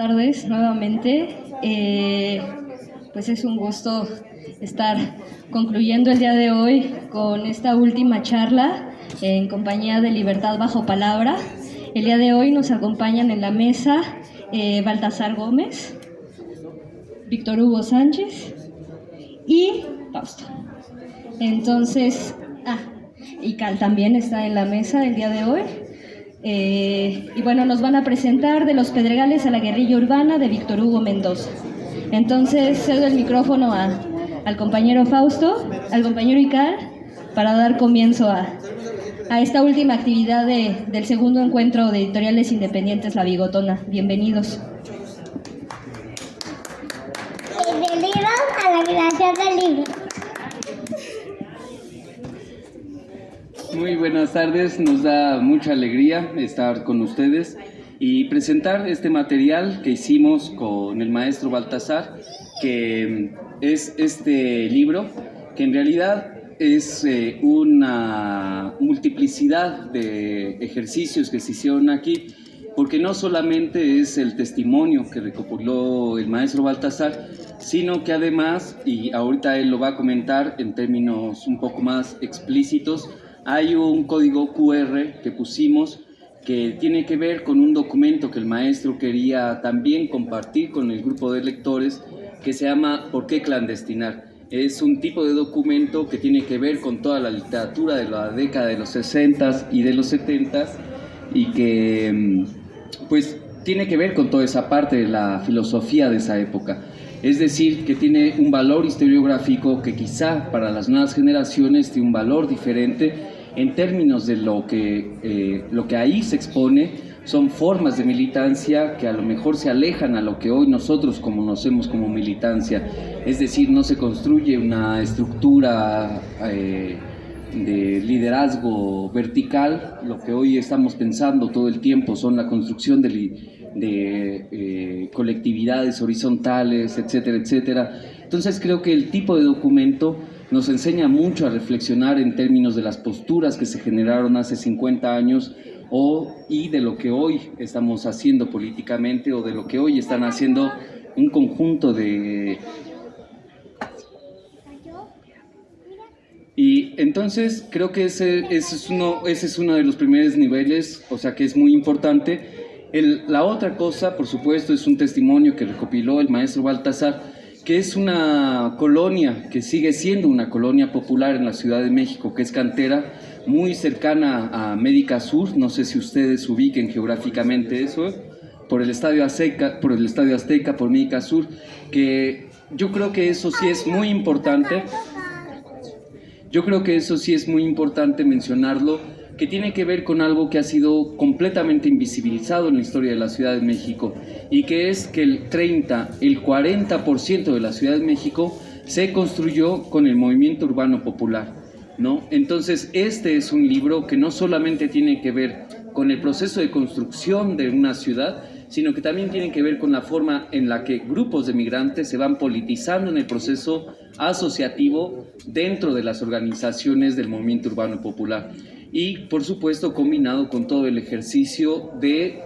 Tardes nuevamente. Pues es un gusto estar concluyendo el día de hoy con esta última charla en compañía de Libertad Bajo Palabra. El día de hoy nos acompañan en la mesa Baltasar Gómez, Víctor Hugo Sánchez y Fausto. Entonces, y Cal también está en la mesa el día de hoy. Y bueno, nos van a presentar De los Pedregales a la guerrilla urbana de Víctor Hugo Mendoza. Entonces cedo el micrófono al compañero Fausto, al compañero Ical, para dar comienzo a esta última actividad del segundo encuentro de editoriales independientes La Bigotona. Bienvenidos. Bienvenidos a la creación del libro. Muy buenas tardes, nos da mucha alegría estar con ustedes y presentar este material que hicimos con el maestro Baltasar, que es este libro, que en realidad es una multiplicidad de ejercicios que se hicieron aquí, porque no solamente es el testimonio que recopiló el maestro Baltasar, sino que además, y ahorita él lo va a comentar en términos un poco más explícitos, hay un código QR que pusimos que tiene que ver con un documento que el maestro quería también compartir con el grupo de lectores, que se llama ¿Por qué clandestinar? Es un tipo de documento que tiene que ver con toda la literatura de la década de los 60 y de los 70 y que pues tiene que ver con toda esa parte de la filosofía de esa época. Es decir, que tiene un valor historiográfico que quizá para las nuevas generaciones tiene un valor diferente en términos de lo que ahí se expone. Son formas de militancia que a lo mejor se alejan a lo que hoy nosotros conocemos como militancia. Es decir, no se construye una estructura de liderazgo vertical. Lo que hoy estamos pensando todo el tiempo son la construcción de colectividades horizontales, etcétera, etcétera. Entonces creo que el tipo de documento nos enseña mucho a reflexionar en términos de las posturas que se generaron hace 50 años y de lo que hoy estamos haciendo políticamente, o de lo que hoy están haciendo un conjunto de... Y entonces creo que ese es uno de los primeros niveles, o sea que es muy importante. La otra cosa, por supuesto, es un testimonio que recopiló el maestro Baltasar, que es una colonia, que sigue siendo una colonia popular en la Ciudad de México, que es Cantera, muy cercana a Médica Sur. No sé si ustedes ubiquen geográficamente eso, por el Estadio Azteca, por Médica Sur, que yo creo que eso sí es muy importante. Yo creo que eso sí es muy importante mencionarlo, que tiene que ver con algo que ha sido completamente invisibilizado en la historia de la Ciudad de México, y que es que el 40% de la Ciudad de México se construyó con el movimiento urbano popular, ¿no? Entonces este es un libro que no solamente tiene que ver con el proceso de construcción de una ciudad, sino que también tiene que ver con la forma en la que grupos de migrantes se van politizando en el proceso asociativo dentro de las organizaciones del movimiento urbano popular. Y por supuesto combinado con todo el ejercicio de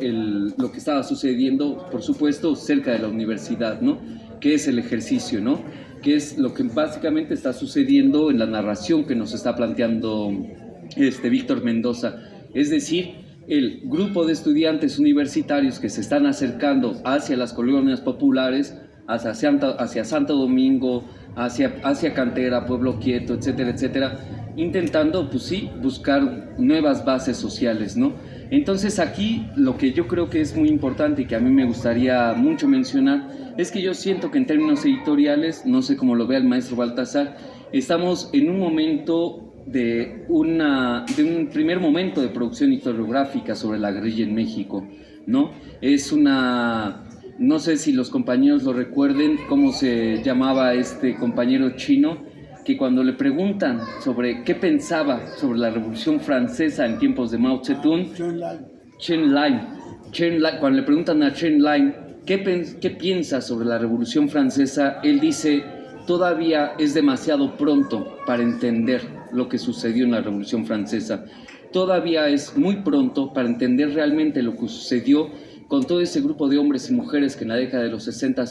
lo que estaba sucediendo, por supuesto, cerca de la universidad, ¿no? Que es el ejercicio, ¿no? Que es lo que básicamente está sucediendo en la narración que nos está planteando Víctor Mendoza. Es decir, el grupo de estudiantes universitarios que se están acercando hacia las colonias populares, hacia Santo Domingo, hacia Cantera, Pueblo Quieto, etcétera, etcétera, intentando, pues sí, buscar nuevas bases sociales, ¿no? Entonces aquí lo que yo creo que es muy importante y que a mí me gustaría mucho mencionar es que yo siento que en términos editoriales, no sé cómo lo vea el maestro Baltasar, estamos en un momento de un primer momento de producción historiográfica sobre la guerrilla en México, ¿no? No sé si los compañeros lo recuerden, cómo se llamaba este compañero chino, que cuando le preguntan sobre qué pensaba sobre la Revolución Francesa en tiempos de Mao Zedong, Chen Lai, cuando le preguntan a Chen Lai qué piensa sobre la Revolución Francesa, él dice: todavía es demasiado pronto para entender lo que sucedió en la Revolución Francesa. Todavía es muy pronto para entender realmente lo que sucedió con todo ese grupo de hombres y mujeres que en la década de los 60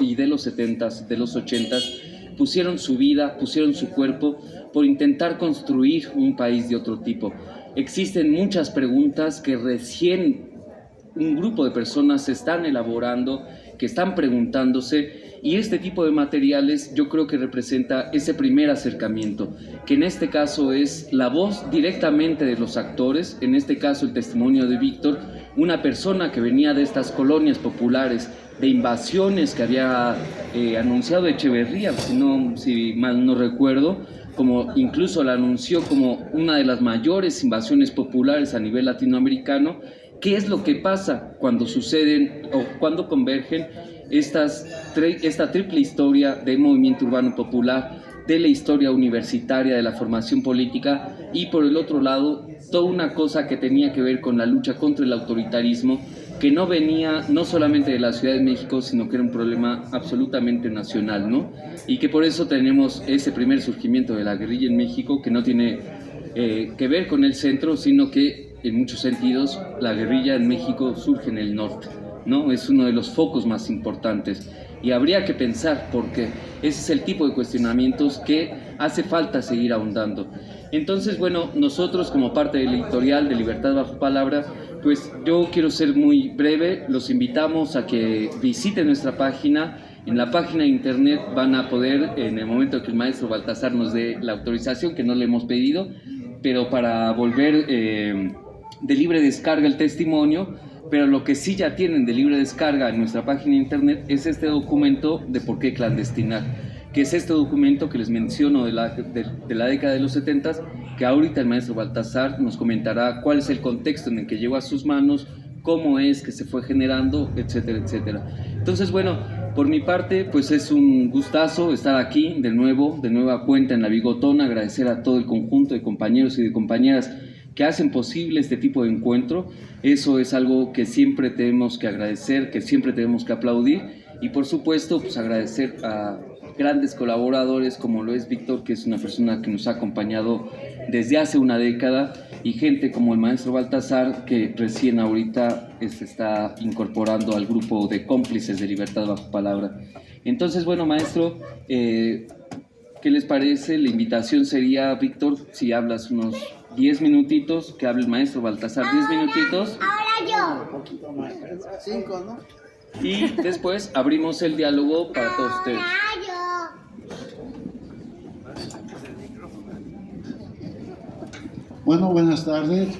y de los 70, de los 80, pusieron su vida, pusieron su cuerpo por intentar construir un país de otro tipo. Existen muchas preguntas que recién un grupo de personas se están elaborando, que están preguntándose, y este tipo de materiales yo creo que representa ese primer acercamiento, que en este caso es la voz directamente de los actores, en este caso el testimonio de Víctor, una persona que venía de estas colonias populares, de invasiones que había anunciado Echeverría, si mal no recuerdo, como incluso la anunció como una de las mayores invasiones populares a nivel latinoamericano. ¿Qué es lo que pasa cuando suceden o cuando convergen esta triple historia del movimiento urbano popular, de la historia universitaria, de la formación política, y por el otro lado, toda una cosa que tenía que ver con la lucha contra el autoritarismo, que no venía no solamente de la Ciudad de México, sino que era un problema absolutamente nacional, ¿no? Y que por eso tenemos ese primer surgimiento de la guerrilla en México, que no tiene que ver con el centro, sino que en muchos sentidos la guerrilla en México surge en el norte, ¿no? Es uno de los focos más importantes, y habría que pensar, porque ese es el tipo de cuestionamientos que hace falta seguir ahondando. Entonces, bueno, nosotros como parte del editorial de Libertad Bajo Palabra, pues yo quiero ser muy breve. Los invitamos a que visiten nuestra página. En la página de internet van a poder, en el momento que el maestro Baltasar nos dé la autorización, que no le hemos pedido, pero para volver de libre descarga el testimonio, pero lo que sí ya tienen de libre descarga en nuestra página de internet es este documento de por qué clandestinar, que es este documento que les menciono de la década de los 70, que ahorita el maestro Baltasar nos comentará cuál es el contexto en el que llegó a sus manos, cómo es que se fue generando, etcétera, etcétera. Entonces, bueno, por mi parte, pues es un gustazo estar aquí de nueva cuenta en La Bigotona, agradecer a todo el conjunto de compañeros y de compañeras que hacen posible este tipo de encuentro. Eso es algo que siempre tenemos que agradecer, que siempre tenemos que aplaudir, y por supuesto, pues agradecer a grandes colaboradores como lo es Víctor, que es una persona que nos ha acompañado desde hace una década, y gente como el maestro Baltasar, que recién ahorita se está incorporando al grupo de cómplices de Libertad Bajo Palabra. Entonces, bueno, maestro, ¿qué les parece? La invitación sería, Víctor, si hablas unos 10 minutitos, que hable el maestro Baltasar 10 minutitos. Ahora yo. Un poquito más, 5, ¿no? Y después abrimos el diálogo para todos ustedes. Ahora yo. Bueno, buenas tardes.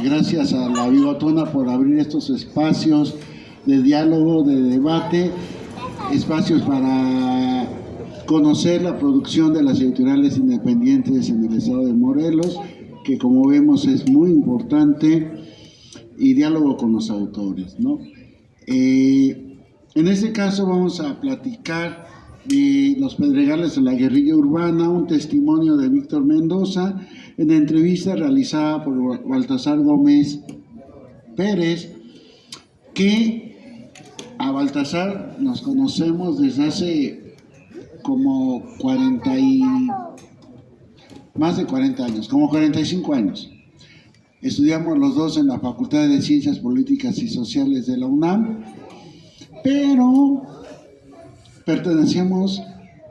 Gracias a La Bigotona por abrir estos espacios de diálogo, de debate, espacios para conocer la producción de las editoriales independientes en el estado de Morelos, que como vemos es muy importante, y diálogo con los autores, ¿no? En este caso vamos a platicar de Los Pedregales de la Guerrilla Urbana, un testimonio de Víctor Mendoza, en la entrevista realizada por Baltasar Gómez Pérez, que a Baltasar nos conocemos desde hace como más de 40 años, como 45 años. Estudiamos los dos en la Facultad de Ciencias Políticas y Sociales de la UNAM, pero pertenecíamos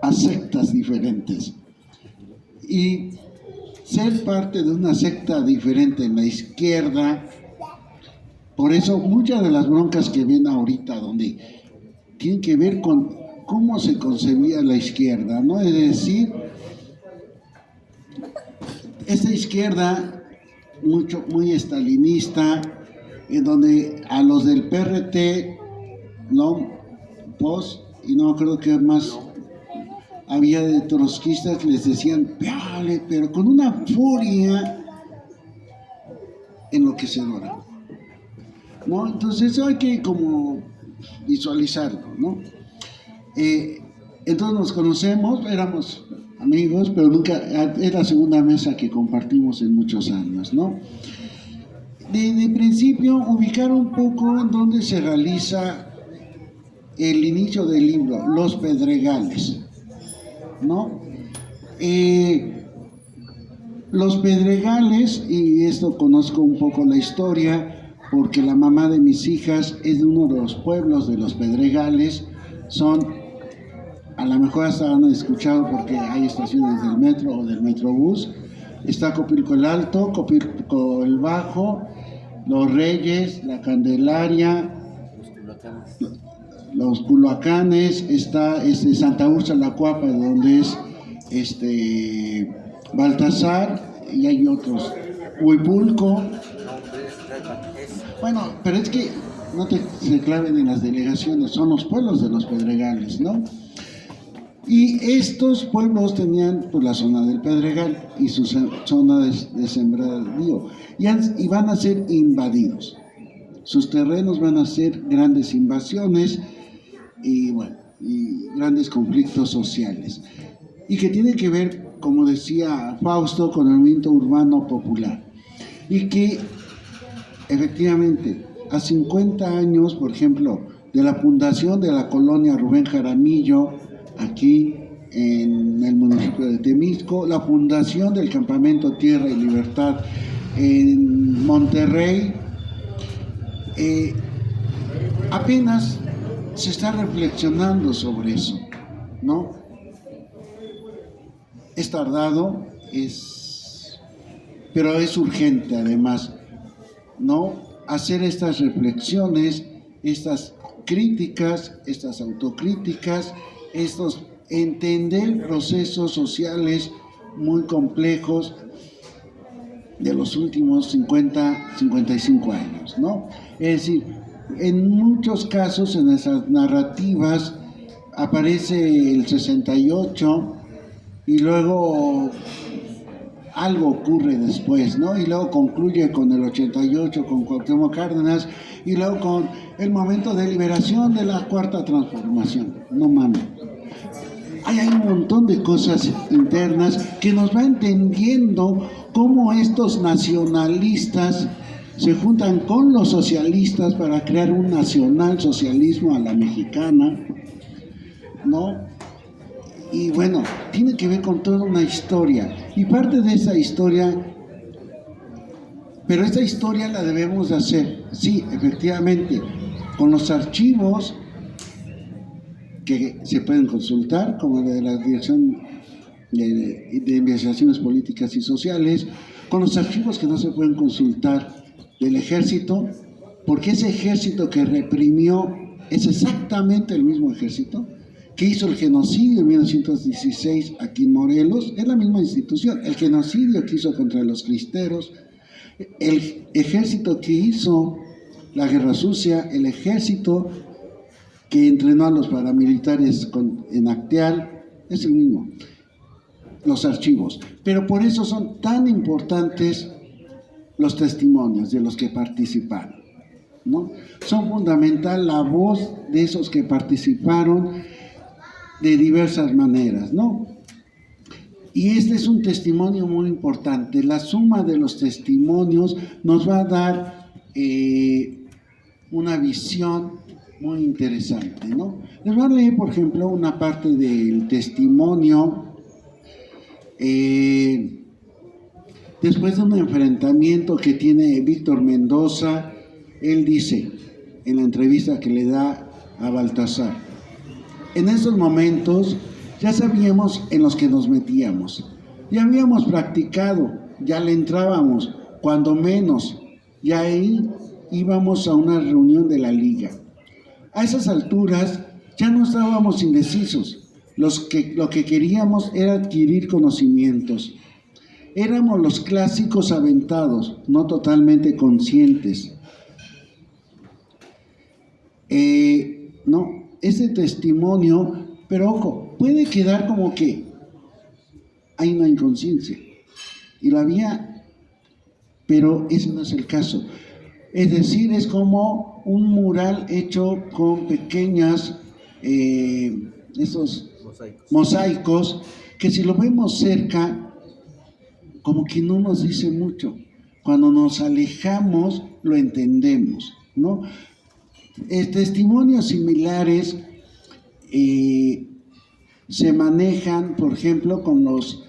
a sectas diferentes. Y ser parte de una secta diferente en la izquierda, por eso muchas de las broncas que ven ahorita, donde tienen que ver con cómo se concebía la izquierda, ¿no? Es decir, esta izquierda muy estalinista, en donde a los del PRT, ¿no? POS, y no creo que más había de trotskistas, les decían, ¡pale!, pero con una furia enloquecedora, ¿no? Entonces eso hay que como visualizarlo, ¿no? Entonces nos conocemos, éramos amigos, pero nunca, es la segunda mesa que compartimos en muchos años, ¿no? De principio, ubicar un poco en dónde se realiza el inicio del libro, Los Pedregales, ¿no? Los Pedregales, y esto conozco un poco la historia, porque la mamá de mis hijas es de uno de los pueblos de los Pedregales. Son, a lo mejor hasta han escuchado porque hay estaciones del metro o del metrobús. Está Copilco el Alto, Copilco el Bajo, Los Reyes, La Candelaria, los Culhuacanes, está Santa Úrsula La Cuapa, donde es Baltasar, y hay otros, Huipulco. Bueno, pero es que no se claven en las delegaciones, son los pueblos de los Pedregales, ¿no? Y estos pueblos tenían pues la zona del Pedregal y su zona de sembradío, y van a ser invadidos. Sus terrenos van a ser grandes invasiones y bueno, y grandes conflictos sociales. Y que tiene que ver, como decía Fausto, con el movimiento urbano popular. Y que efectivamente, a 50 años, por ejemplo, de la fundación de la colonia Rubén Jaramillo, aquí en el municipio de Temisco, la fundación del campamento Tierra y Libertad en Monterrey, apenas se está reflexionando sobre eso, ¿no? Es tardado, pero es urgente además, ¿no? Hacer estas reflexiones, estas críticas, estas autocríticas, entender procesos sociales muy complejos de los últimos 55 años, ¿no? Es decir, en muchos casos en esas narrativas aparece el 68 y luego algo ocurre después, ¿no? Y luego concluye con el 88, con Cuauhtémoc Cárdenas, y luego con el momento de liberación de la Cuarta Transformación. No mames. Hay un montón de cosas internas que nos va entendiendo cómo estos nacionalistas se juntan con los socialistas para crear un nacionalsocialismo a la mexicana, ¿no? Y bueno, tiene que ver con toda una historia. Y parte de esa historia, pero esta historia la debemos de hacer, sí, efectivamente, con los archivos que se pueden consultar, como el de la Dirección de Investigaciones Políticas y Sociales, con los archivos que no se pueden consultar del ejército, porque ese ejército que reprimió es exactamente el mismo ejército que hizo el genocidio en 1916 aquí en Morelos. Es la misma institución, el genocidio que hizo contra los cristeros, el ejército que hizo la guerra sucia, el ejército que entrenó a los paramilitares en Acteal, es el mismo. Los archivos. Pero por eso son tan importantes los testimonios de los que participaron, ¿no? Son fundamental la voz de esos que participaron de diversas maneras, ¿no? Y este es un testimonio muy importante. La suma de los testimonios nos va a dar una visión muy interesante, ¿no? Les voy a leer, por ejemplo, una parte del testimonio. Después de un enfrentamiento que tiene Víctor Mendoza, él dice, en la entrevista que le da a Baltasar: en esos momentos ya sabíamos en los que nos metíamos, ya habíamos practicado, ya le entrábamos, cuando menos, ya ahí íbamos a una reunión de la liga. A esas alturas ya no estábamos indecisos, lo que queríamos era adquirir conocimientos. Éramos los clásicos aventados, no totalmente conscientes. No, ese testimonio, pero ojo, puede quedar como que hay una inconsciencia, y la había, pero ese no es el caso. Es decir, es como un mural hecho con pequeñas, esos mosaicos, que si lo vemos cerca, como que no nos dice mucho. Cuando nos alejamos, lo entendemos, ¿no? Testimonios similares se manejan, por ejemplo, con los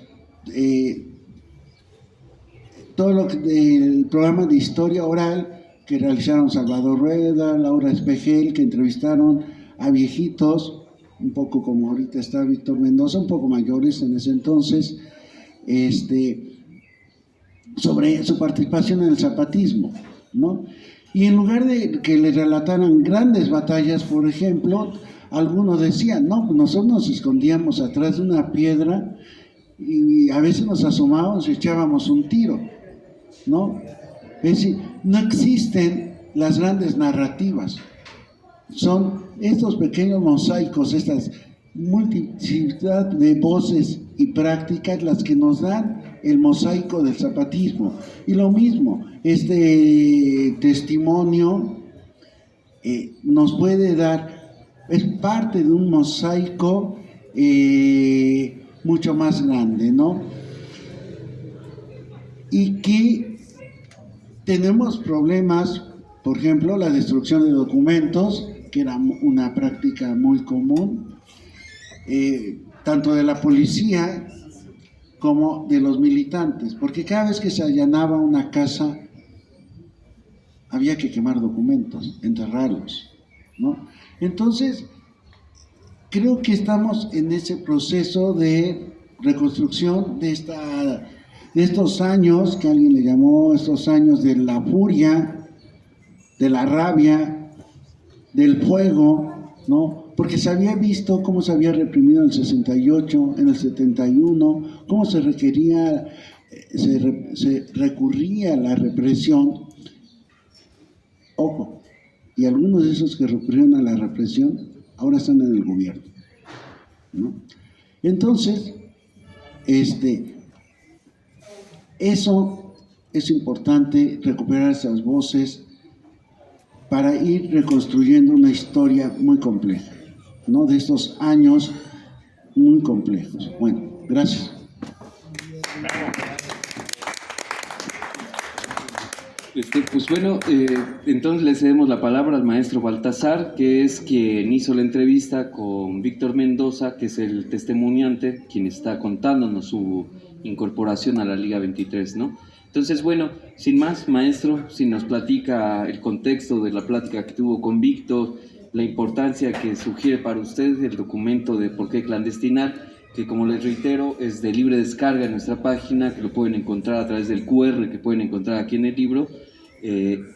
todo lo que el programa de historia oral que realizaron Salvador Rueda, Laura Espejel, que entrevistaron a viejitos, un poco como ahorita está Víctor Mendoza, un poco mayores en ese entonces, sobre su participación en el zapatismo, ¿no? Y en lugar de que le relataran grandes batallas, por ejemplo, algunos decían, no, nosotros nos escondíamos atrás de una piedra y a veces nos asomábamos y echábamos un tiro, ¿no? Es decir, no existen las grandes narrativas, son estos pequeños mosaicos, estas multiplicidad de voces y prácticas las que nos dan el mosaico del zapatismo. Y lo mismo, este testimonio nos puede dar, es parte de un mosaico mucho más grande, ¿no? Y que tenemos problemas, por ejemplo, la destrucción de documentos, que era una práctica muy común, tanto de la policía como de los militantes, porque cada vez que se allanaba una casa había que quemar documentos, enterrarlos, ¿no? Entonces, creo que estamos en ese proceso de reconstrucción de estos años, que alguien le llamó estos años de la furia, de la rabia, del fuego, ¿no? Porque se había visto cómo se había reprimido en el 68, en el 71, cómo se recurría a la represión. Ojo, y algunos de esos que recurrieron a la represión ahora están en el gobierno, ¿no? Entonces, eso es importante, recuperar esas voces para ir reconstruyendo una historia muy compleja, ¿no? De estos años muy complejos. Bueno, gracias. Pues bueno, entonces le cedemos la palabra al maestro Baltasar, que es quien hizo la entrevista con Víctor Mendoza, que es el testimoniante, quien está contándonos su incorporación a la Liga 23, ¿no? Entonces, bueno, sin más, maestro, si nos platica el contexto de la plática que tuvo con Víctor, la importancia que sugiere para usted el documento de Por qué clandestinar, que como les reitero es de libre descarga en nuestra página, que lo pueden encontrar a través del QR que pueden encontrar aquí en el libro,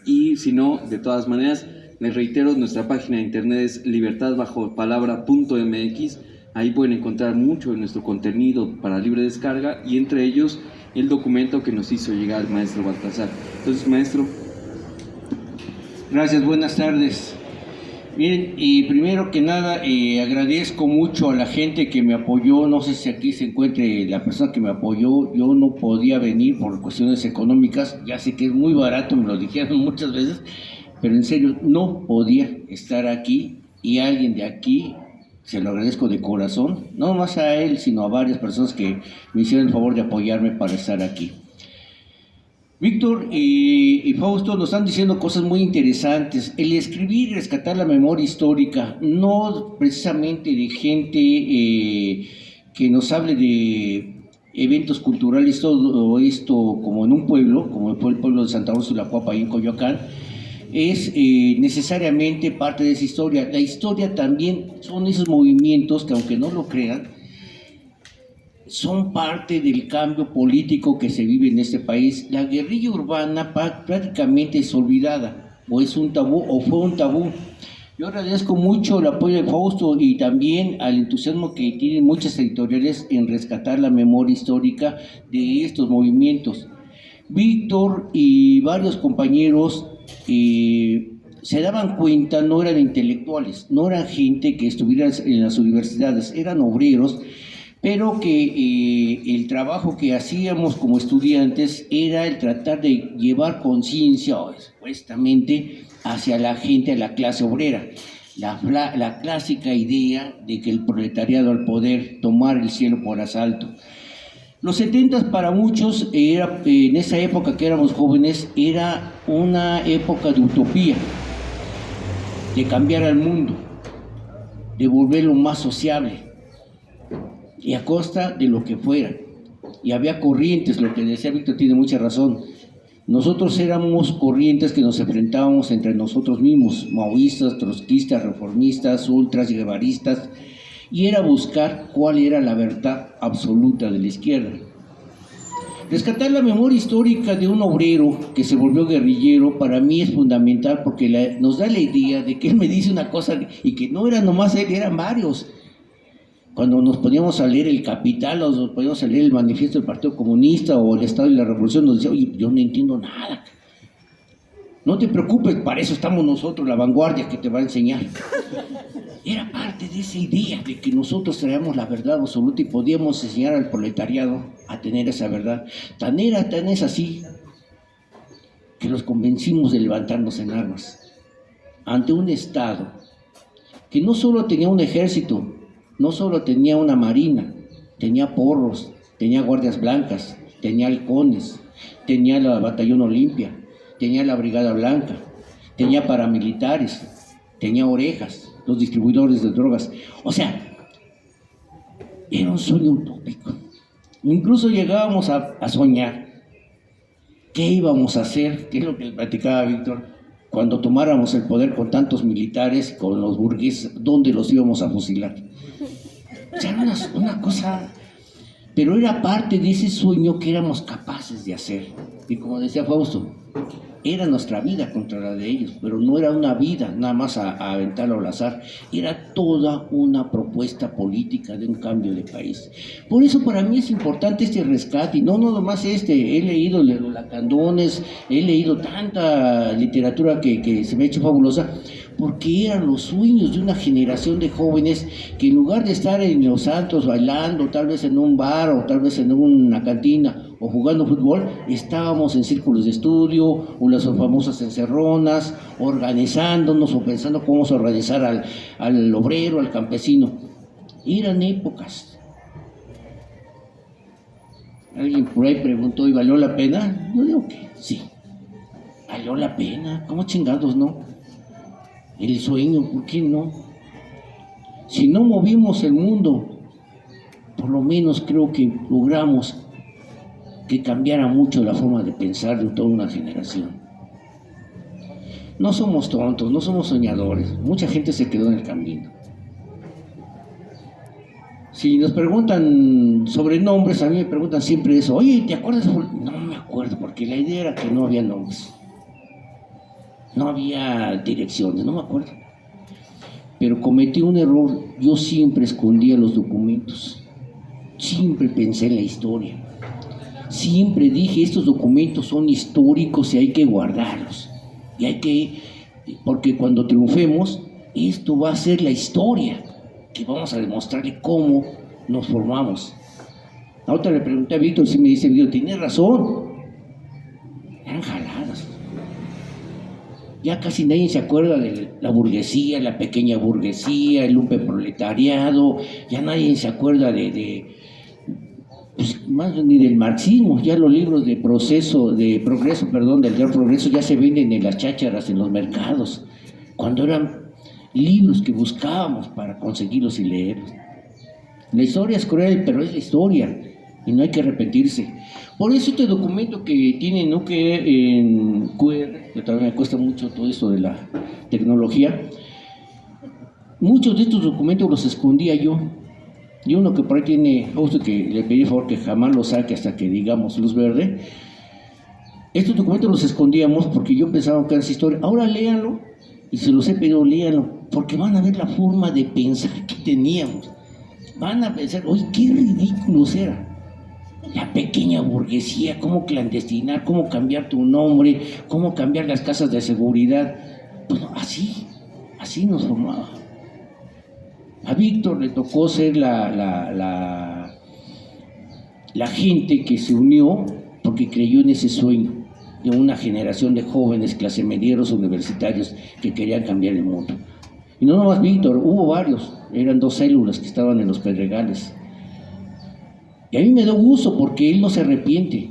y si no, de todas maneras, les reitero, nuestra página de internet es libertadbajopalabra.mx. Ahí pueden encontrar mucho de nuestro contenido para libre descarga y entre ellos el documento que nos hizo llegar el maestro Baltasar. Entonces, maestro. Gracias, buenas tardes. Miren, y primero que nada agradezco mucho a la gente que me apoyó. No sé si aquí se encuentre la persona que me apoyó. Yo no podía venir por cuestiones económicas, ya sé que es muy barato, me lo dijeron muchas veces, pero en serio no podía estar aquí, y alguien de aquí se lo agradezco de corazón, no más a él, sino a varias personas que me hicieron el favor de apoyarme para estar aquí. Víctor y Fausto nos están diciendo cosas muy interesantes. El escribir y rescatar la memoria histórica, no precisamente de gente que nos hable de eventos culturales, todo esto como en un pueblo, como fue el pueblo de Santa Úrsula, Cuapa, ahí en Coyoacán, es necesariamente parte de esa historia. La historia también son esos movimientos que, aunque no lo crean, son parte del cambio político que se vive en este país. La guerrilla urbana prácticamente es olvidada, o es un tabú, o fue un tabú. Yo agradezco mucho el apoyo de Fausto y también al entusiasmo que tienen muchas editoriales en rescatar la memoria histórica de estos movimientos. Víctor y varios compañeros se daban cuenta, no eran intelectuales, no eran gente que estuviera en las universidades, eran obreros, pero que el trabajo que hacíamos como estudiantes era el tratar de llevar conciencia, supuestamente, hacia la gente, a la clase obrera. La clásica idea de que el proletariado al poder tomar el cielo por asalto. Los 70 para muchos, en esa época que éramos jóvenes, era una época de utopía, de cambiar al mundo, de volverlo más sociable, y a costa de lo que fuera. Y había corrientes, lo que decía Víctor tiene mucha razón, Nosotros éramos corrientes que nos enfrentábamos entre nosotros mismos, maoístas, trotskistas, reformistas, ultras, guevaristas, y era buscar cuál era la verdad absoluta de la izquierda. Rescatar la memoria histórica de un obrero que se volvió guerrillero para mí es fundamental porque nos da la idea de que él me dice una cosa y que no era nomás él, eran varios. Cuando nos poníamos a leer El Capital o nos poníamos a leer el manifiesto del Partido Comunista o el Estado y la Revolución, nos decía, oye, yo no entiendo nada. No te preocupes, para eso estamos nosotros, la vanguardia que te va a enseñar. Era parte de esa idea de que nosotros traíamos la verdad absoluta y podíamos enseñar al proletariado a tener esa verdad. Tan es así que los convencimos de levantarnos en armas ante un Estado que no solo tenía un ejército, no solo tenía una marina, tenía porros, tenía guardias blancas, tenía halcones, tenía la Batallón Olimpia, tenía la Brigada Blanca, tenía paramilitares, tenía orejas, los distribuidores de drogas. O sea, era un sueño utópico. Incluso llegábamos a soñar qué íbamos a hacer, qué es lo que le platicaba Víctor, cuando tomáramos el poder con tantos militares, con los burgueses, ¿dónde los íbamos a fusilar? O sea, era una cosa, pero era parte de ese sueño que éramos capaces de hacer. Y como decía Fausto, era nuestra vida contra la de ellos, pero no era una vida nada más a aventarlo al azar, era toda una propuesta política de un cambio de país. Por eso para mí es importante este rescate, y no nomás he leído los Lacandones, he leído tanta literatura que se me ha hecho fabulosa, porque eran los sueños de una generación de jóvenes que en lugar de estar en los antros bailando, tal vez en un bar o tal vez en una cantina o jugando fútbol, estábamos en círculos de estudio o las famosas encerronas, organizándonos o pensando cómo vamos a organizar al obrero, al campesino. Eran épocas. Alguien por ahí preguntó, ¿y valió la pena? Yo digo que sí, valió la pena. ¿Cómo chingados no? El sueño, ¿por qué no? Si no movimos el mundo, por lo menos creo que logramos que cambiara mucho la forma de pensar de toda una generación. No somos tontos, no somos soñadores. Mucha gente se quedó en el camino. Si nos preguntan sobre nombres, a mí me preguntan siempre eso. Oye, ¿te acuerdas? No me acuerdo, porque la idea era que no había nombres. No había direcciones, no me acuerdo. Pero cometí un error. Yo siempre escondía los documentos. Siempre pensé en la historia. Siempre dije, estos documentos son históricos y hay que guardarlos. Porque cuando triunfemos, esto va a ser la historia, que vamos a demostrarle cómo nos formamos. Ahorita le pregunté a Víctor, si me dice, Víctor, tienes razón. Eran jaladas. Ya casi nadie se acuerda de la burguesía, la pequeña burguesía, el lumpenproletariado. Ya nadie se acuerda pues, más ni del marxismo. Ya los libros del gran progreso ya se venden en las chácharas, en los mercados, cuando eran libros que buscábamos para conseguirlos y leerlos. La historia es cruel, pero es la historia y no hay que arrepentirse. Por eso este documento que tienen, ¿no?, que en QR, que también me cuesta mucho todo esto de la tecnología, muchos de estos documentos los escondía yo. Y uno que por ahí tiene, justo que le pedí por favor que jamás lo saque hasta que digamos luz verde. Estos documentos los escondíamos porque yo pensaba que era esa historia. Ahora léanlo, y se los he pedido, léanlo, porque van a ver la forma de pensar que teníamos. Van a pensar, oye, qué ridículos era. La pequeña burguesía, cómo clandestinar, cómo cambiar tu nombre, cómo cambiar las casas de seguridad. Bueno, así nos formaba. A Víctor le tocó ser la gente que se unió porque creyó en ese sueño de una generación de jóvenes clase medieros universitarios que querían cambiar el mundo. Y no nomás Víctor, hubo varios, eran 2 células que estaban en los Pedregales. Y a mí me da gusto porque él no se arrepiente.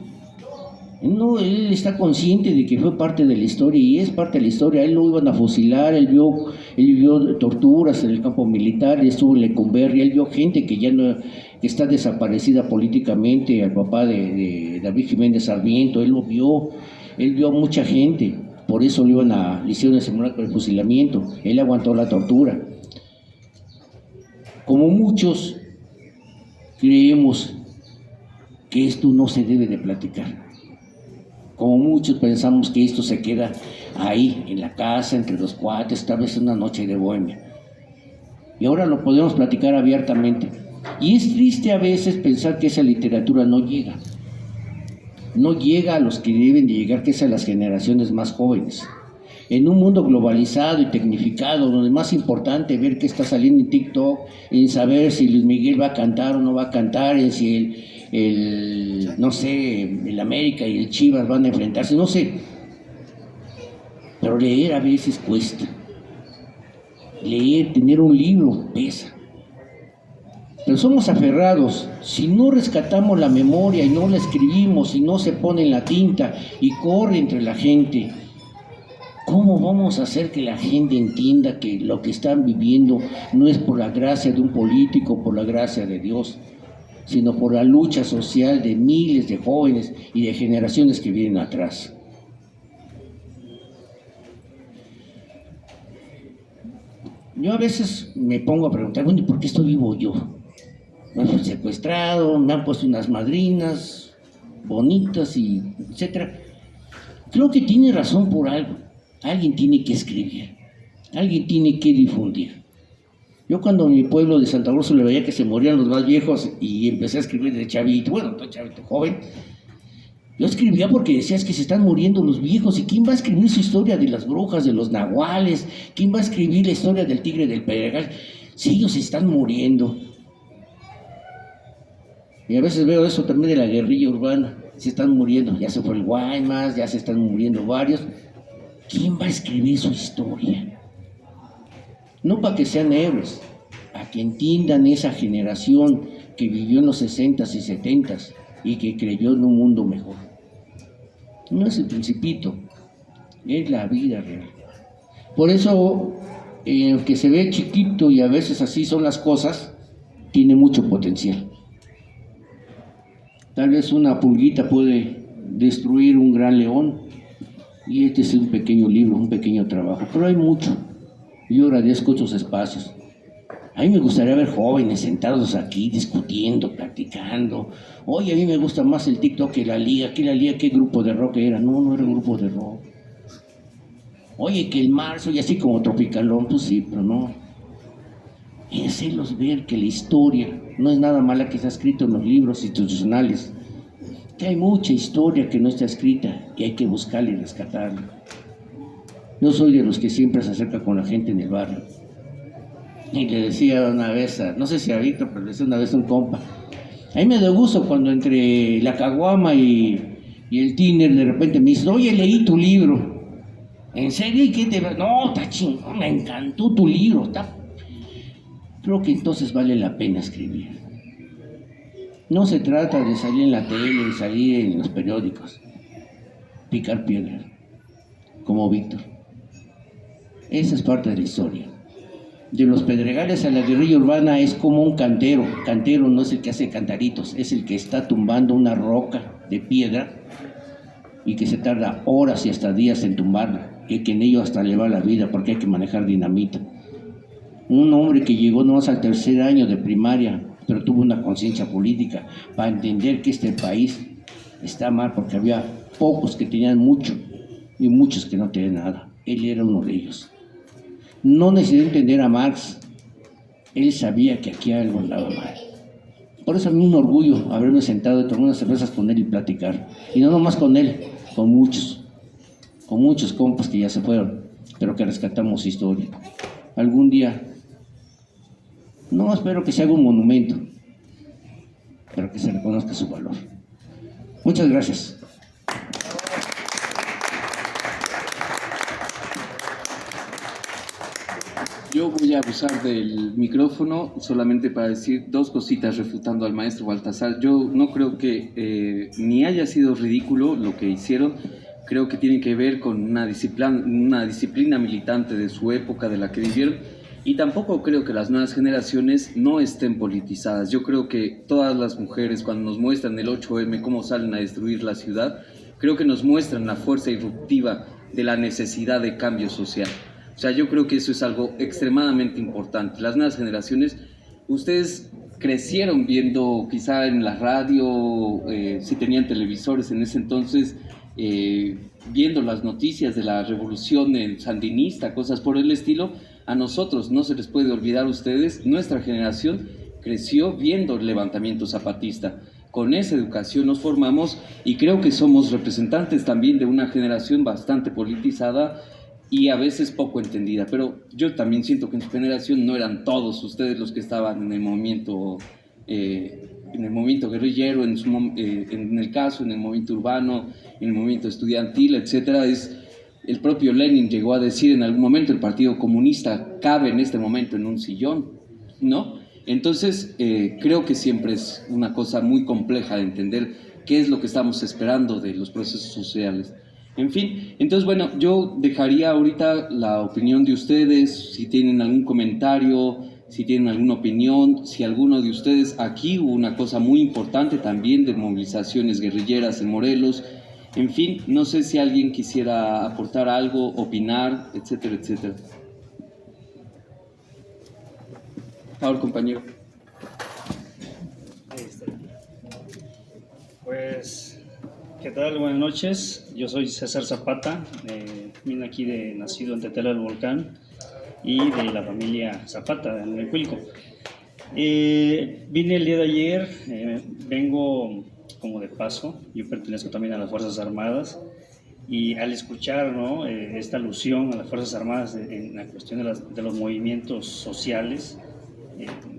Él está consciente de que fue parte de la historia y es parte de la historia. Él lo iban a fusilar, él vio torturas en el campo militar, él estuvo en Lecumberri, él vio gente que ya no, que está desaparecida políticamente, al papá de David Jiménez Sarmiento, él lo vio. Él vio a mucha gente, por eso le hicieron el simulacro del fusilamiento. Él aguantó la tortura. Como muchos creemos que esto no se debe de platicar. Como muchos pensamos que esto se queda ahí, en la casa, entre los cuates, tal vez una noche de bohemia. Y ahora lo podemos platicar abiertamente. Y es triste a veces pensar que esa literatura no llega. No llega a los que deben de llegar, que es a las generaciones más jóvenes. En un mundo globalizado y tecnificado, donde es más importante ver qué está saliendo en TikTok, en saber si Luis Miguel va a cantar o no va a cantar, en si no sé, el América y el Chivas van a enfrentarse, no sé. Pero leer a veces cuesta. Leer, tener un libro, pesa. Pero somos aferrados. Si no rescatamos la memoria y no la escribimos y no se pone en la tinta y corre entre la gente, ¿cómo vamos a hacer que la gente entienda que lo que están viviendo no es por la gracia de un político, por la gracia de Dios, sino por la lucha social de miles de jóvenes y de generaciones que vienen atrás? Yo a veces me pongo a preguntar, bueno, ¿y por qué estoy vivo yo? Me han secuestrado, me han puesto unas madrinas bonitas y etcétera. Creo que tiene razón por algo. Alguien tiene que escribir, alguien tiene que difundir. Yo cuando en mi pueblo de Santa Úrsula veía que se morían los más viejos y empecé a escribir de chavito, bueno, todo chavito joven, yo escribía porque decías que se están muriendo los viejos, y ¿quién va a escribir su historia de las brujas, de los nahuales? ¿Quién va a escribir la historia del tigre del Pedregal? Si ellos se están muriendo. Y a veces veo eso también de la guerrilla urbana, se están muriendo, ya se fue el Guaymas, ya se están muriendo varios. ¿Quién va a escribir su historia? No para que sean héroes, a que entiendan esa generación que vivió en los 60s y 70s y que creyó en un mundo mejor. No es el Principito, es la vida real. Por eso, que se ve chiquito y a veces así son las cosas, tiene mucho potencial. Tal vez una pulguita puede destruir un gran león, y este es un pequeño libro, un pequeño trabajo, pero hay mucho. Yo agradezco estos espacios. A mí me gustaría ver jóvenes sentados aquí discutiendo, platicando. Oye, a mí me gusta más el TikTok que la liga. ¿Qué grupo de rock era? No era un grupo de rock. Oye, que el marzo, y así como Tropicalón, pues sí, pero no. Y hacerlos ver que la historia no es nada mala que está escrito en los libros institucionales, que hay mucha historia que no está escrita y hay que buscarla y rescatarla. Yo soy de los que siempre se acerca con la gente en el barrio. Y le decía una vez, no sé si a Víctor, pero le decía una vez a un compa, a mí me da gusto cuando entre la caguama y el tiner de repente me dice, oye, leí tu libro. ¿En serio? ¿Y qué te...? No, está chingón, me encantó tu libro. Creo que entonces vale la pena escribir. No se trata de salir en la tele, de salir en los periódicos, picar piedras, como Víctor. Esa es parte de la historia. De los Pedregales a la guerrilla urbana es como un cantero. Cantero no es el que hace cantaritos, es el que está tumbando una roca de piedra y que se tarda horas y hasta días en tumbarla, y que en ello hasta le va la vida porque hay que manejar dinamita. Un hombre que llegó nomás al 3er año de primaria, pero tuvo una conciencia política para entender que este país está mal porque había pocos que tenían mucho y muchos que no tenían nada. Él era uno de ellos. No necesitó entender a Marx, él sabía que aquí algo andaba mal. Por eso a mí un orgullo haberme sentado y tomar unas cervezas con él y platicar. Y no nomás con él, con muchos compas que ya se fueron, pero que rescatamos su historia. Algún día, no espero que se haga un monumento, pero que se reconozca su valor. Muchas gracias. Yo voy a abusar del micrófono solamente para decir 2 cositas refutando al maestro Baltasar. Yo no creo que ni haya sido ridículo lo que hicieron. Creo que tiene que ver con una disciplina militante de su época, de la que vivieron. Y tampoco creo que las nuevas generaciones no estén politizadas. Yo creo que todas las mujeres, cuando nos muestran el 8M, cómo salen a destruir la ciudad, creo que nos muestran la fuerza irruptiva de la necesidad de cambio social. O sea, yo creo que eso es algo extremadamente importante. Las nuevas generaciones, ustedes crecieron viendo quizá en la radio, si tenían televisores en ese entonces, viendo las noticias de la revolución sandinista, cosas por el estilo. A nosotros no se les puede olvidar a ustedes, nuestra generación creció viendo el levantamiento zapatista. Con esa educación nos formamos y creo que somos representantes también de una generación bastante politizada y a veces poco entendida, pero yo también siento que en su generación no eran todos ustedes los que estaban en el movimiento guerrillero, en el caso, en el movimiento urbano, en el movimiento estudiantil, etcétera. El propio Lenin llegó a decir en algún momento: el Partido Comunista cabe en este momento en un sillón, ¿no? Entonces, creo que siempre es una cosa muy compleja de entender qué es lo que estamos esperando de los procesos sociales. En fin, entonces, bueno, yo dejaría ahorita la opinión de ustedes, si tienen algún comentario, si tienen alguna opinión, si alguno de ustedes, aquí hubo una cosa muy importante también de movilizaciones guerrilleras en Morelos. En fin, no sé si alguien quisiera aportar algo, opinar, etcétera, etcétera. Por favor, compañero. Pues, ¿qué tal? Buenas noches. Yo soy César Zapata, vine aquí nacido en Tetela del Volcán y de la familia Zapata, en Necuilco. Vine el día de ayer, vengo como de paso, yo pertenezco también a las Fuerzas Armadas y al escuchar, ¿no?, esta alusión a las Fuerzas Armadas en la cuestión de los movimientos sociales,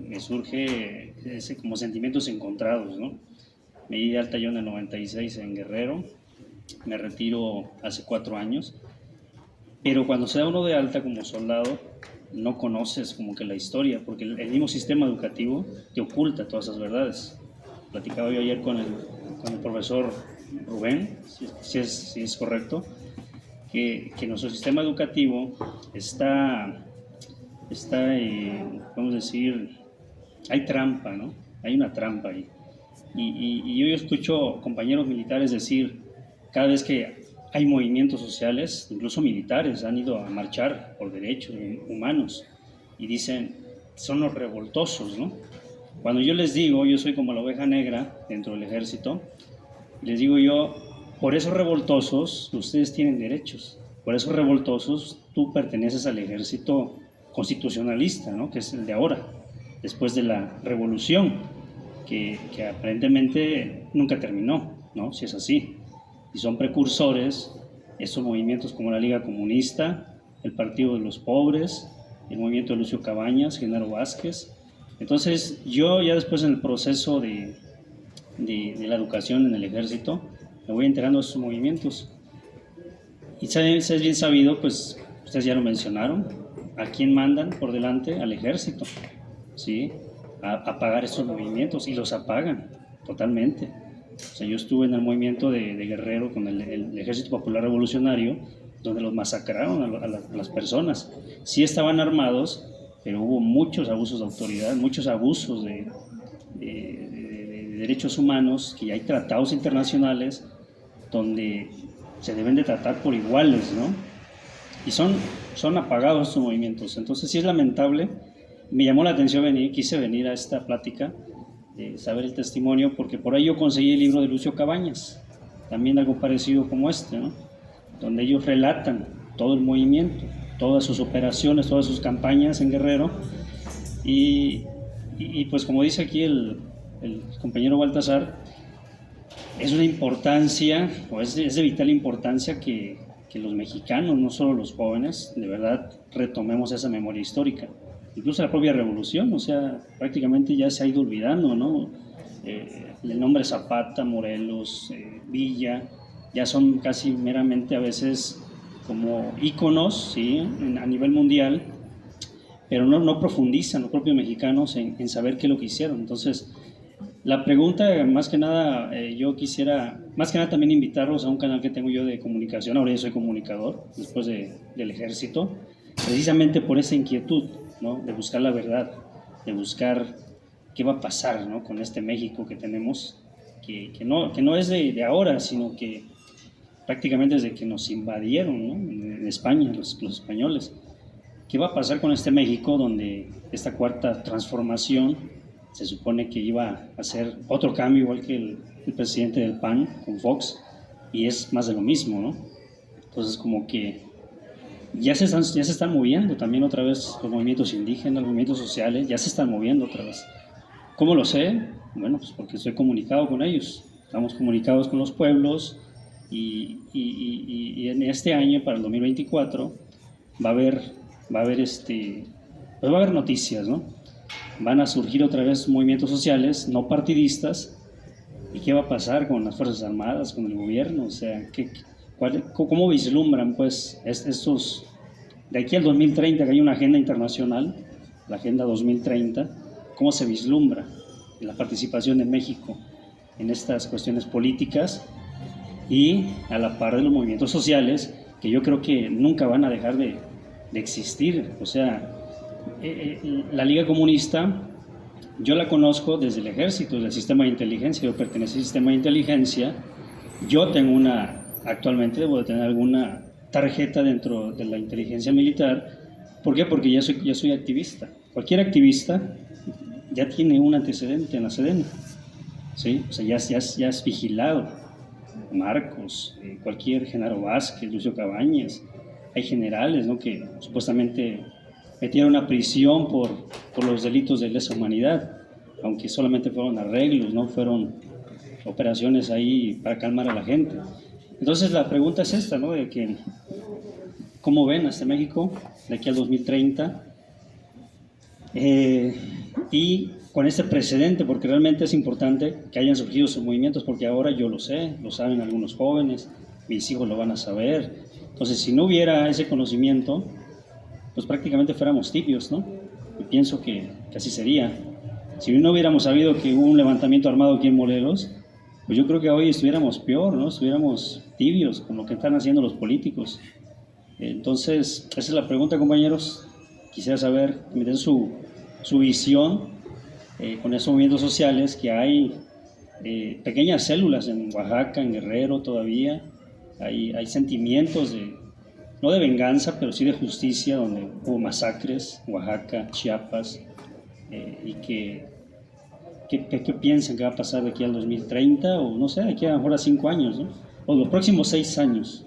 me surge como sentimientos encontrados, ¿no? Me di de alta yo en el 96 en Guerrero, me retiro hace 4 años, pero cuando se da uno de alta como soldado, no conoces como que la historia, porque el mismo sistema educativo te oculta todas esas verdades. Platicaba yo ayer con el profesor Rubén, si es correcto, que nuestro sistema educativo está vamos a decir, hay trampa, ¿no? Hay una trampa ahí. Y yo escucho compañeros militares decir, cada vez que hay movimientos sociales, incluso militares han ido a marchar por derechos humanos y dicen, son los revoltosos, ¿no? Cuando yo les digo, yo soy como la oveja negra dentro del ejército, les digo yo, por esos revoltosos ustedes tienen derechos, por esos revoltosos tú perteneces al ejército constitucionalista, ¿no?, que es el de ahora, después de la revolución, que aparentemente nunca terminó, ¿no?, si es así. Y son precursores estos movimientos como la Liga Comunista, el Partido de los Pobres, el movimiento de Lucio Cabañas, Genaro Vázquez. Entonces yo ya después en el proceso de la educación en el ejército me voy enterando de esos movimientos. Y es bien sabido, pues ustedes ya lo mencionaron, ¿a quién mandan por delante? Al ejército, ¿sí?, a apagar esos movimientos, y los apagan totalmente. O sea, yo estuve en el movimiento de Guerrero con el Ejército Popular Revolucionario, donde los masacraron a las personas. Sí estaban armados, pero hubo muchos abusos de autoridad, muchos abusos de derechos humanos, que hay tratados internacionales donde se deben de tratar por iguales, ¿no? Y son apagados estos movimientos. Entonces sí es lamentable. Me llamó la atención quise venir a esta plática, saber el testimonio, porque por ahí yo conseguí el libro de Lucio Cabañas, también algo parecido como este, ¿no?, donde ellos relatan todo el movimiento, todas sus operaciones, todas sus campañas en Guerrero, y pues como dice aquí el compañero Baltasar, es una importancia, o es de vital importancia que los mexicanos, no solo los jóvenes, de verdad retomemos esa memoria histórica. Incluso la propia revolución, o sea, prácticamente ya se ha ido olvidando, ¿no? El nombre Zapata, Morelos, Villa, ya son casi meramente a veces como íconos, ¿sí?, a nivel mundial, pero no profundizan los propios mexicanos en saber qué es lo que hicieron. Entonces, la pregunta, más que nada, yo quisiera, más que nada también invitarlos a un canal que tengo yo de comunicación. Ahora yo soy comunicador, después del ejército, precisamente por esa inquietud, ¿no?, de buscar la verdad, de buscar qué va a pasar, ¿no?, con este México que tenemos, que no es de ahora, sino que prácticamente desde que nos invadieron, ¿no? En España, los españoles. ¿Qué va a pasar con este México donde esta cuarta transformación se supone que iba a hacer otro cambio igual que el presidente del PAN con Fox, y es más de lo mismo, ¿no? Entonces como que ya se están moviendo también otra vez los movimientos indígenas, los movimientos sociales, ya se están moviendo otra vez. ¿Cómo lo sé? Bueno, pues porque estoy comunicado con ellos, estamos comunicados con los pueblos, y en este año, para el 2024, va a haber noticias, ¿no? Van a surgir otra vez movimientos sociales no partidistas. ¿Y qué va a pasar con las Fuerzas Armadas, con el gobierno? O sea, ¿cómo vislumbran pues estos, de aquí al 2030, que hay una agenda internacional, la Agenda 2030, cómo se vislumbra la participación de México en estas cuestiones políticas y a la par de los movimientos sociales, que yo creo que nunca van a dejar de existir? O sea, la Liga Comunista, yo la conozco desde el ejército, desde el sistema de inteligencia. Yo pertenezco al sistema de inteligencia. Yo tengo actualmente debo de tener alguna tarjeta dentro de la inteligencia militar. ¿Por qué? Porque ya soy activista. Cualquier activista ya tiene un antecedente en la Sedena, ¿sí? O sea, ya es vigilado. Marcos, cualquier Genaro Vázquez, Lucio Cabañas. Hay generales, ¿no?, que supuestamente metieron a prisión por los delitos de lesa humanidad, aunque solamente fueron arreglos, no fueron operaciones ahí para calmar a la gente. Entonces la pregunta es esta, ¿no?, de que ¿cómo ven a este México de aquí al 2030? Y con este precedente, porque realmente es importante que hayan surgido esos movimientos, porque ahora yo lo sé, lo saben algunos jóvenes, mis hijos lo van a saber. Entonces, si no hubiera ese conocimiento, pues prácticamente fuéramos tibios, ¿no? Y pienso que así sería. Si no hubiéramos sabido que hubo un levantamiento armado aquí en Morelos, pues yo creo que hoy estuviéramos peor, ¿no? Estuviéramos tibios con lo que están haciendo los políticos. Entonces, esa es la pregunta, compañeros. Quisiera saber, que me den su visión con esos movimientos sociales que hay, pequeñas células en Oaxaca, en Guerrero todavía. Hay sentimientos no de venganza, pero sí de justicia, donde hubo masacres, Oaxaca, Chiapas, y ¿qué piensan que va a pasar de aquí al 2030? O no sé, de aquí a lo mejor a 5 años, ¿no? O los próximos 6 años.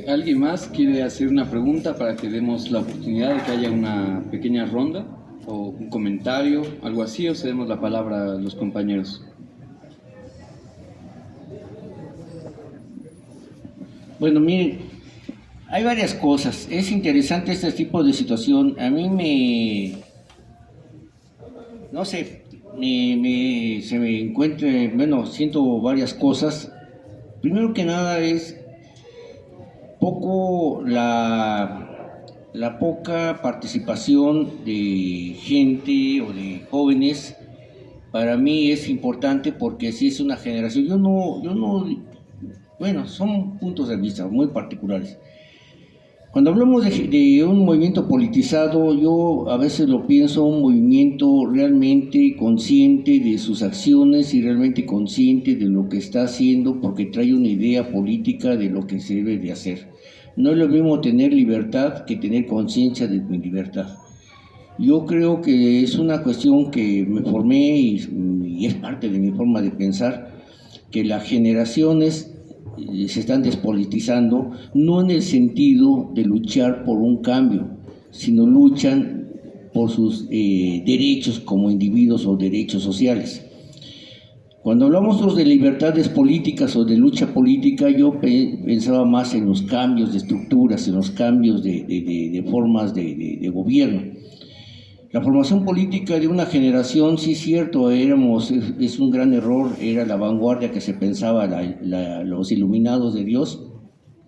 ¿Alguien más quiere hacer una pregunta para que demos la oportunidad de que haya una pequeña ronda o un comentario, algo así, o cedemos la palabra a los compañeros? Bueno, miren, hay varias cosas. Es interesante este tipo de situación. A mí no sé, se me encuentra, bueno, siento varias cosas. Primero que nada es la poca participación de gente o de jóvenes. Para mí es importante porque si es una generación, yo no, bueno, son puntos de vista muy particulares. Cuando hablamos de un movimiento politizado, yo a veces lo pienso un movimiento realmente consciente de sus acciones y realmente consciente de lo que está haciendo, porque trae una idea política de lo que se debe de hacer. No es lo mismo tener libertad que tener conciencia de mi libertad. Yo creo que es una cuestión que me formé y es parte de mi forma de pensar, que las generaciones se están despolitizando, no en el sentido de luchar por un cambio, sino luchan por sus derechos como individuos o derechos sociales. Cuando hablamos nosotros de libertades políticas o de lucha política, yo pensaba más en los cambios de estructuras, en los cambios de formas de gobierno. La formación política de una generación, sí es cierto, es un gran error, era la vanguardia que se pensaba, los iluminados de Dios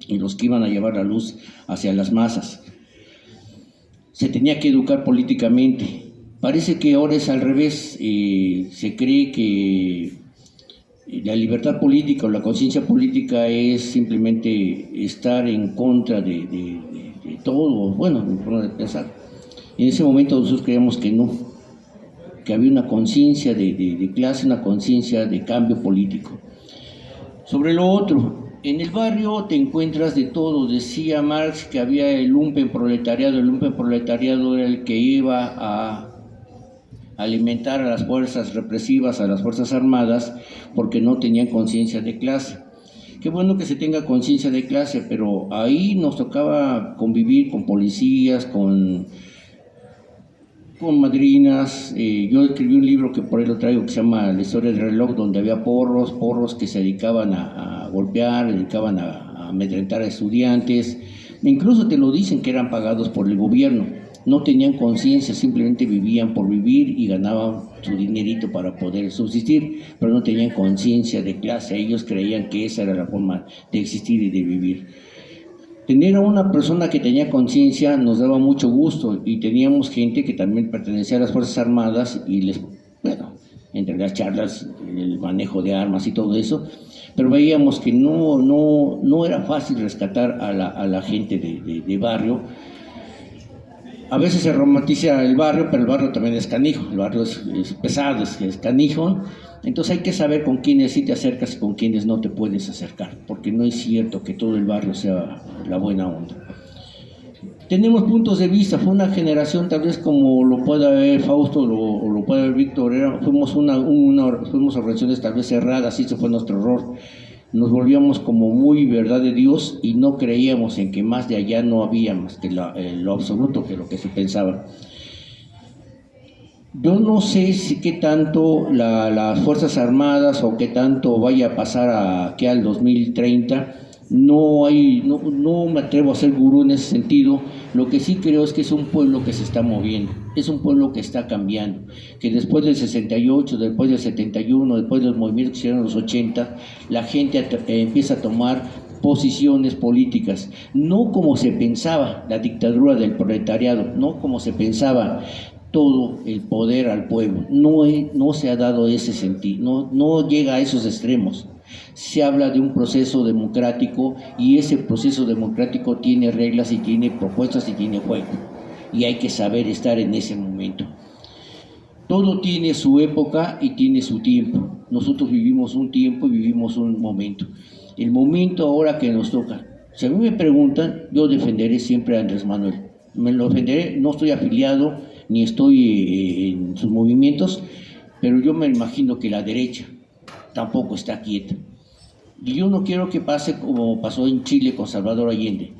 y los que iban a llevar la luz hacia las masas. Se tenía que educar políticamente. Parece que ahora es al revés, se cree que la libertad política o la conciencia política es simplemente estar en contra de todo, bueno, mi forma de pensar. En ese momento nosotros creíamos que no, que había una conciencia de clase, una conciencia de cambio político. Sobre lo otro, en el barrio te encuentras de todo. Decía Marx que había el lumpenproletariado. El lumpenproletariado era el que iba a alimentar a las fuerzas represivas, a las fuerzas armadas, porque no tenían conciencia de clase. Qué bueno que se tenga conciencia de clase, pero ahí nos tocaba convivir con policías, con madrinas. Yo escribí un libro que por ahí lo traigo, que se llama La historia del reloj, donde había porros que se dedicaban a golpear, dedicaban a amedrentar a estudiantes. Incluso te lo dicen que eran pagados por el gobierno. No tenían conciencia, simplemente vivían por vivir y ganaban su dinerito para poder subsistir, pero no tenían conciencia de clase. Ellos creían que esa era la forma de existir y de vivir. Tener a una persona que tenía conciencia nos daba mucho gusto, y teníamos gente que también pertenecía a las Fuerzas Armadas y entre las charlas, el manejo de armas y todo eso, pero veíamos que no era fácil rescatar a la gente de barrio. A veces se romantiza el barrio, pero el barrio también es canijo, el barrio es pesado, es canijo. Entonces hay que saber con quiénes sí te acercas y con quiénes no te puedes acercar, porque no es cierto que todo el barrio sea la buena onda. Tenemos puntos de vista. Fue una generación, tal vez como lo pueda ver Fausto o lo pueda ver Víctor, fuimos organizaciones tal vez cerradas, y ese fue nuestro error. Nos volvíamos como muy verdad de Dios y no creíamos en que más de allá no había más que lo absoluto, que lo que se pensaba. Yo no sé si qué tanto las Fuerzas Armadas o qué tanto vaya a pasar aquí al 2030. No me atrevo a ser gurú en ese sentido. Lo que sí creo es que es un pueblo que se está moviendo, es un pueblo que está cambiando, que después del 68, después del 71, después de los movimientos que hicieron en los 80, la gente empieza a tomar posiciones políticas, no como se pensaba la dictadura del proletariado, no como se pensaba todo el poder al pueblo. No se ha dado ese sentido, no llega a esos extremos. Se habla de un proceso democrático, y ese proceso democrático tiene reglas y tiene propuestas y tiene juego, y hay que saber estar en ese momento. Todo tiene su época y tiene su tiempo. Nosotros vivimos un tiempo y vivimos un momento. El momento ahora que nos toca, si a mí me preguntan, yo defenderé siempre a Andrés Manuel. Me lo defenderé, no estoy afiliado ni estoy en sus movimientos, pero yo me imagino que la derecha tampoco está quieta. Y yo no quiero que pase como pasó en Chile con Salvador Allende.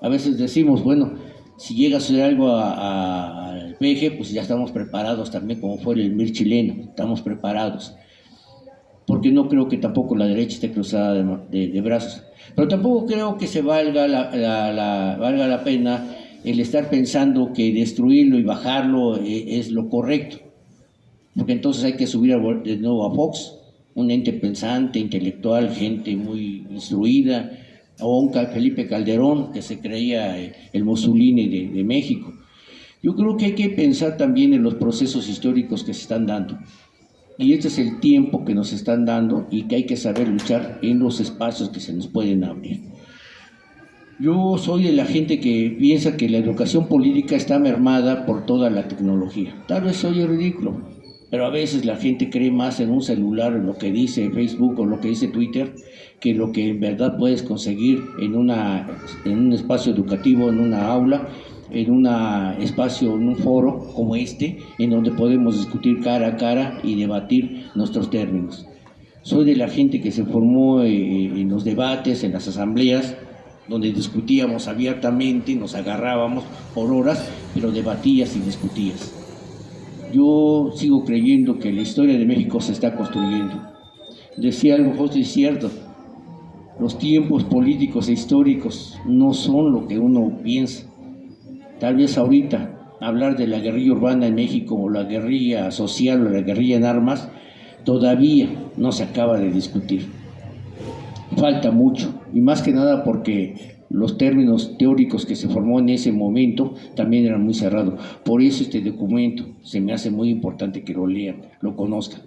A veces decimos, bueno, si llega a suceder algo al PG, pues ya estamos preparados también, como fue el MIR chileno, estamos preparados. Porque no creo que tampoco la derecha esté cruzada de brazos. Pero tampoco creo que se valga la pena el estar pensando que destruirlo y bajarlo es lo correcto. Porque entonces hay que subir de nuevo a Fox, un ente pensante, intelectual, gente muy instruida, o un Felipe Calderón, que se creía el Mussolini de México. Yo creo que hay que pensar también en los procesos históricos que se están dando. Y este es el tiempo que nos están dando, y que hay que saber luchar en los espacios que se nos pueden abrir. Yo soy de la gente que piensa que la educación política está mermada por toda la tecnología. Tal vez soy ridículo, pero a veces la gente cree más en un celular, en lo que dice Facebook o lo que dice Twitter, que lo que en verdad puedes conseguir en un espacio educativo, en una aula, en un espacio, en un foro como este, en donde podemos discutir cara a cara y debatir nuestros términos. Soy de la gente que se formó en los debates, en las asambleas, donde discutíamos abiertamente, nos agarrábamos por horas, pero debatías y discutías. Yo sigo creyendo que la historia de México se está construyendo. Decía algo, José, es cierto, los tiempos políticos e históricos no son lo que uno piensa. Tal vez ahorita hablar de la guerrilla urbana en México, o la guerrilla social, o la guerrilla en armas, todavía no se acaba de discutir. Falta mucho, y más que nada porque los términos teóricos que se formó en ese momento también eran muy cerrados. Por eso este documento se me hace muy importante que lo lean, lo conozcan.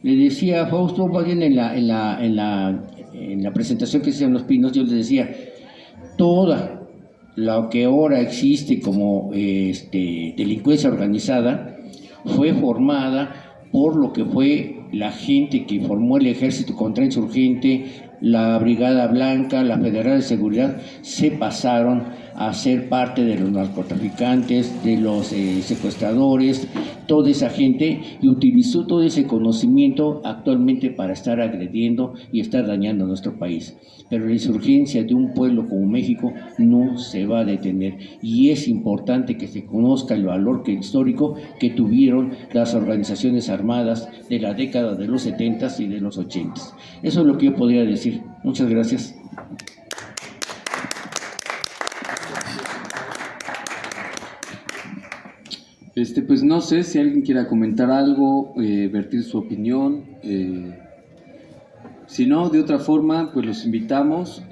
Le decía a Fausto, más bien en la presentación que se hicieron Los Pinos, yo les decía, toda lo que ahora existe como delincuencia organizada fue formada por lo que fue la gente que formó el ejército contrainsurgente, la Brigada Blanca, la Federal de Seguridad, se pasaron a ser parte de los narcotraficantes, de los secuestradores, toda esa gente, y utilizó todo ese conocimiento actualmente para estar agrediendo y estar dañando a nuestro país. Pero la insurgencia de un pueblo como México no se va a detener, y es importante que se conozca el valor histórico que tuvieron las organizaciones armadas de la década de los 70s y de los 80s. Eso es lo que yo podría decir. Muchas gracias. Pues no sé si alguien quiera comentar algo, vertir su opinión. Si no, de otra forma, pues los invitamos.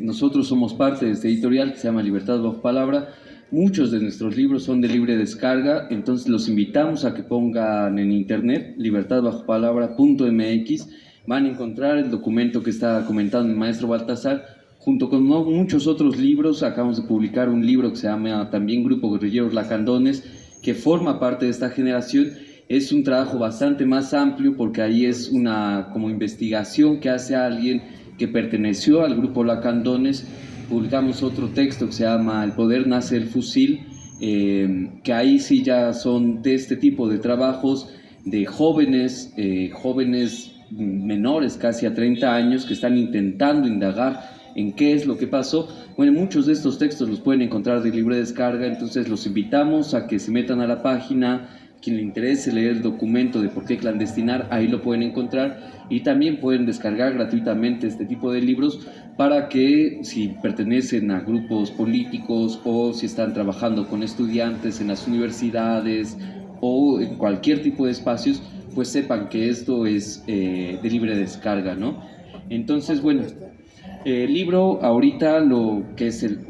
Nosotros somos parte de este editorial que se llama Libertad Bajo Palabra. Muchos de nuestros libros son de libre descarga, entonces los invitamos a que pongan en internet libertadbajopalabra.mx. Van a encontrar el documento que está comentando el maestro Baltasar, junto con muchos otros libros. Acabamos de publicar un libro que se llama también Grupo Guerrilleros Lacandones, que forma parte de esta generación. Es un trabajo bastante más amplio porque ahí es una como investigación que hace alguien que perteneció al grupo Lacandones. Publicamos otro texto que se llama El poder nace del fusil, que ahí sí ya son de este tipo de trabajos de jóvenes menores, casi a 30 años, que están intentando indagar en qué es lo que pasó. Bueno, muchos de estos textos los pueden encontrar de libre descarga, entonces los invitamos a que se metan a la página. Quien le interese leer el documento de por qué clandestinar, ahí lo pueden encontrar, y también pueden descargar gratuitamente este tipo de libros para que, si pertenecen a grupos políticos o si están trabajando con estudiantes en las universidades o en cualquier tipo de espacios, pues sepan que esto es de libre descarga, ¿no? Entonces, bueno, el libro ahorita, no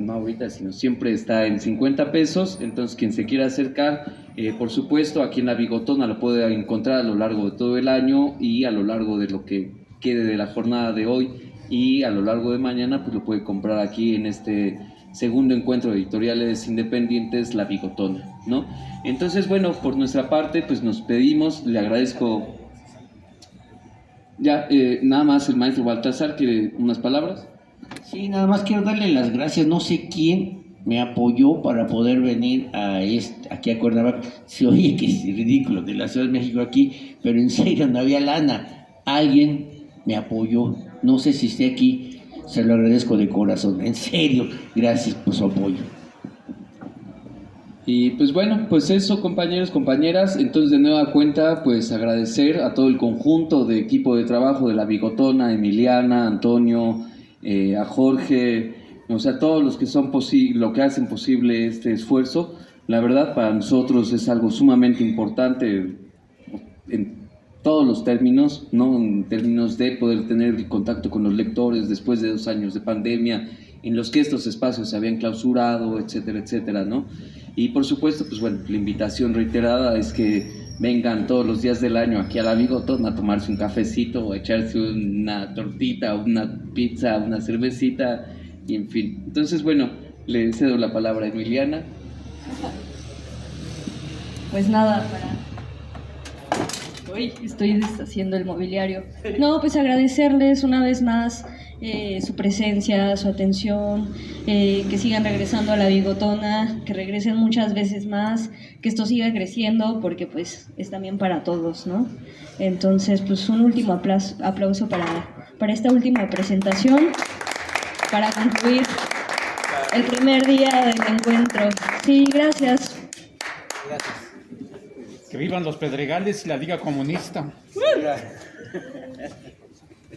ahorita, sino siempre está en 50 pesos, entonces quien se quiera acercar, por supuesto, aquí en La Bigotona lo puede encontrar a lo largo de todo el año y a lo largo de lo que quede de la jornada de hoy y a lo largo de mañana, pues lo puede comprar aquí en este segundo encuentro de editoriales independientes La Bigotona, ¿no? Entonces, bueno, por nuestra parte, pues nos pedimos, le agradezco. Ya, nada más el maestro Baltasar, ¿quiere unas palabras? Sí, nada más quiero darle las gracias. No sé quién me apoyó para poder venir aquí a Cuernavaca. Se oye que es ridículo de la Ciudad de México aquí, pero en serio no había lana. Alguien me apoyó. No sé si esté aquí, se lo agradezco de corazón. En serio, gracias por su apoyo. Y pues bueno, pues eso, compañeros, compañeras. Entonces, de nueva cuenta, pues agradecer a todo el conjunto de equipo de trabajo de La Bigotona, Emiliana, Antonio, a Jorge, o sea, todos los que son lo que hacen posible este esfuerzo. La verdad, para nosotros es algo sumamente importante en todos los términos, ¿no? En términos de poder tener el contacto con los lectores después de 2 años de pandemia, en los que estos espacios se habían clausurado, etcétera, etcétera, ¿no? Y por supuesto, pues bueno, la invitación reiterada es que vengan todos los días del año aquí a La Bigotona a tomarse un cafecito o a echarse una tortita, una pizza, una cervecita, y en fin. Entonces, bueno, le cedo la palabra a Emiliana. Pues nada, estoy deshaciendo el mobiliario. No, pues agradecerles una vez más su presencia, su atención, que sigan regresando a La Bigotona, que regresen muchas veces más, que esto siga creciendo, porque pues es también para todos, ¿no? Entonces, pues un último aplauso para esta última presentación, para concluir el primer día del encuentro. Sí, gracias. Que vivan los Pedregales y la Liga Comunista.